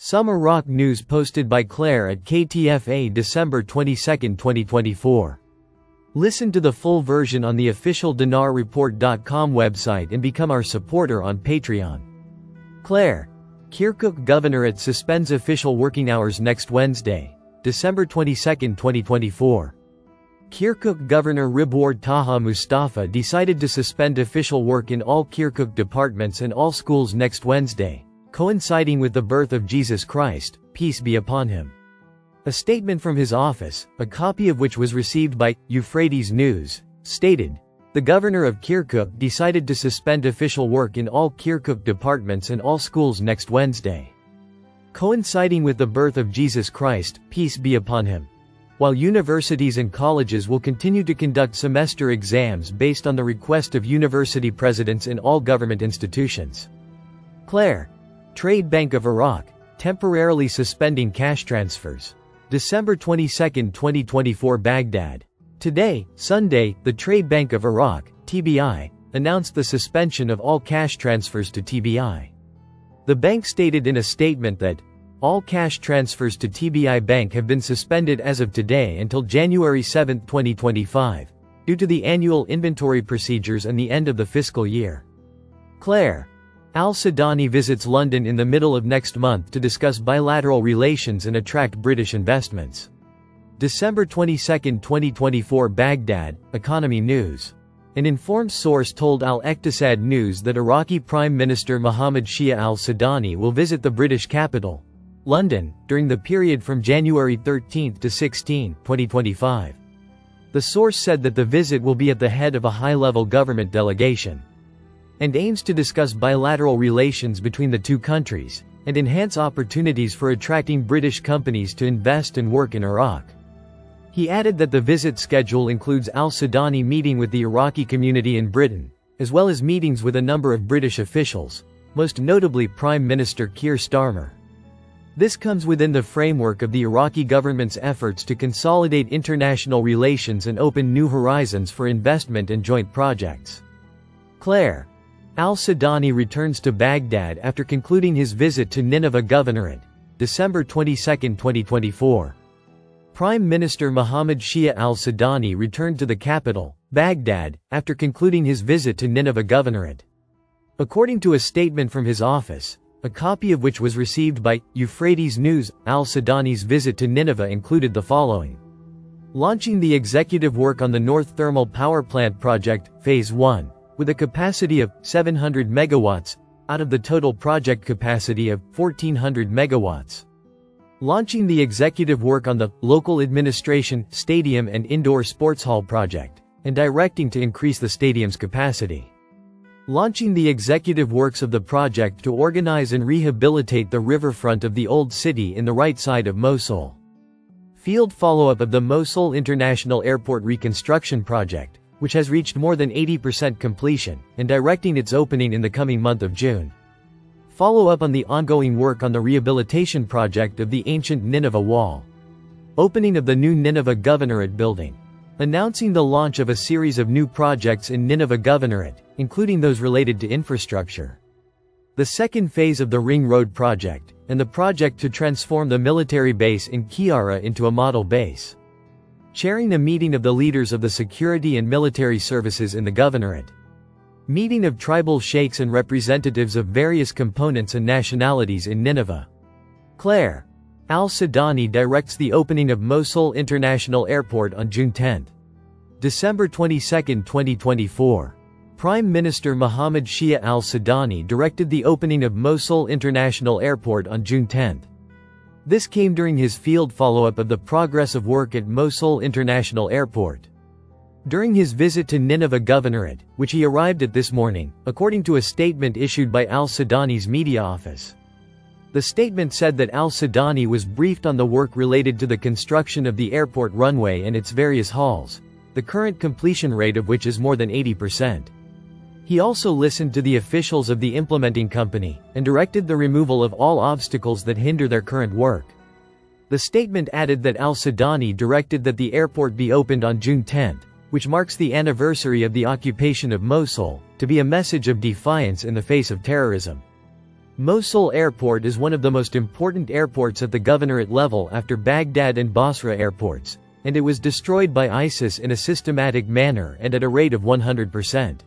Some Iraq news posted by Clare at KTFA December 22, 2024. Listen to the full version on the official dinarreport.com website and become our supporter on Patreon. Clare. Kirkuk Governorate suspends official working hours next Wednesday, December 22, 2024. Kirkuk Governor Ribward Taha Mustafa decided to suspend official work in all Kirkuk departments and all schools next Wednesday, coinciding with the birth of Jesus Christ, peace be upon him. A statement from his office, a copy of which was received by Euphrates News, stated, "The governor of Kirkuk decided to suspend official work in all Kirkuk departments and all schools next Wednesday, coinciding with the birth of Jesus Christ, peace be upon him. While universities and colleges will continue to conduct semester exams based on the request of university presidents in all government institutions." Clare. Trade Bank of Iraq, temporarily suspending cash transfers. December 22, 2024 Baghdad. Today, Sunday, the Trade Bank of Iraq, TBI, announced the suspension of all cash transfers to TBI. The bank stated in a statement that, "All cash transfers to TBI Bank have been suspended as of today until January 7, 2025, due to the annual inventory procedures and the end of the fiscal year." Clare. Al-Sudani visits London in the middle of next month to discuss bilateral relations and attract British investments. December 22, 2024 Baghdad, Economy News. An informed source told Al-Iqtisad News that Iraqi Prime Minister Mohammed Shia al-Sudani will visit the British capital, London, during the period from January 13 to 16, 2025. The source said that the visit will be at the head of a high-level government delegation and aims to discuss bilateral relations between the two countries, and enhance opportunities for attracting British companies to invest and work in Iraq. He added that the visit schedule includes al-Sudani meeting with the Iraqi community in Britain, as well as meetings with a number of British officials, most notably Prime Minister Keir Starmer. This comes within the framework of the Iraqi government's efforts to consolidate international relations and open new horizons for investment and joint projects. Clare. Al-Sudani returns to Baghdad after concluding his visit to Nineveh Governorate, December 22, 2024. Prime Minister Mohammed Shia al-Sudani returned to the capital, Baghdad, after concluding his visit to Nineveh Governorate. According to a statement from his office, a copy of which was received by Euphrates News, al-Sudani's visit to Nineveh included the following: launching the executive work on the North Thermal Power Plant Project, Phase 1, with a capacity of 700 megawatts, out of the total project capacity of 1,400 megawatts. Launching the executive work on the local administration, stadium and indoor sports hall project, and directing to increase the stadium's capacity. Launching the executive works of the project to organize and rehabilitate the riverfront of the Old City in the right side of Mosul. Field follow-up of the Mosul International Airport reconstruction project, which has reached more than 80% completion, and directing its opening in the coming month of June. Follow-up on the ongoing work on the rehabilitation project of the ancient Nineveh Wall. Opening of the new Nineveh Governorate building. Announcing the launch of a series of new projects in Nineveh Governorate, including those related to infrastructure. The second phase of the Ring Road project, and the project to transform the military base in Kiara into a model base. Chairing a meeting of the leaders of the security and military services in the governorate. Meeting of tribal sheikhs and representatives of various components and nationalities in Nineveh. Clare. Al-Sudani directs the opening of Mosul International Airport on June 10. December 22, 2024. Prime Minister Mohammed Shia al-Sudani directed the opening of Mosul International Airport on June 10. This came during his field follow-up of the progress of work at Mosul International Airport. During his visit to Nineveh Governorate, which he arrived at this morning, according to a statement issued by al-Sudani's media office. The statement said that al-Sudani was briefed on the work related to the construction of the airport runway and its various halls, the current completion rate of which is more than 80%. He also listened to the officials of the implementing company, and directed the removal of all obstacles that hinder their current work. The statement added that al-Sudani directed that the airport be opened on June 10, which marks the anniversary of the occupation of Mosul, to be a message of defiance in the face of terrorism. Mosul Airport is one of the most important airports at the governorate level after Baghdad and Basra airports, and it was destroyed by ISIS in a systematic manner and at a rate of 100%.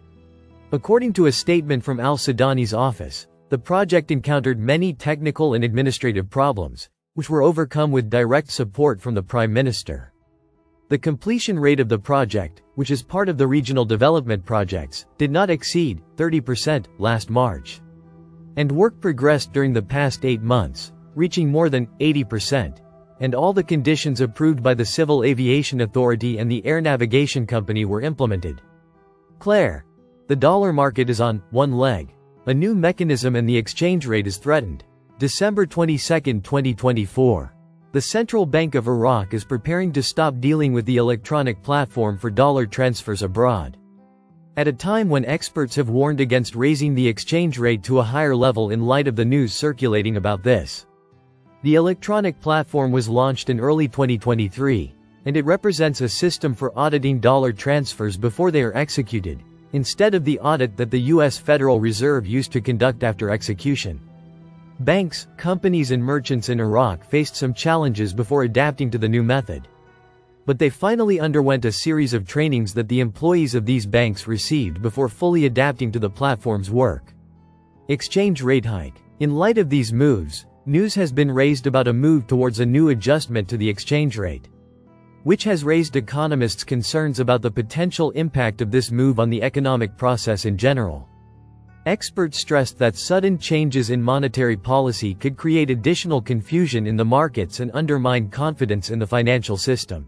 According to a statement from al-Sudani's office, the project encountered many technical and administrative problems, which were overcome with direct support from the Prime Minister. The completion rate of the project, which is part of the regional development projects, did not exceed 30% last March. And work progressed during the past 8 months, reaching more than 80%, and all the conditions approved by the Civil Aviation Authority and the Air Navigation Company were implemented. Clare. The dollar market is on one leg. A new mechanism and the exchange rate is threatened. December 22, 2024. The Central Bank of Iraq is preparing to stop dealing with the electronic platform for dollar transfers abroad. At a time when experts have warned against raising the exchange rate to a higher level in light of the news circulating about this. The electronic platform was launched in early 2023, and it represents a system for auditing dollar transfers before they are executed, instead of the audit that the U.S. Federal Reserve used to conduct after execution. Banks, companies and merchants in Iraq faced some challenges before adapting to the new method. But they finally underwent a series of trainings that the employees of these banks received before fully adapting to the platform's work. Exchange rate hike. In light of these moves, news has been raised about a move towards a new adjustment to the exchange rate, which has raised economists' concerns about the potential impact of this move on the economic process in general. Experts stressed that sudden changes in monetary policy could create additional confusion in the markets and undermine confidence in the financial system.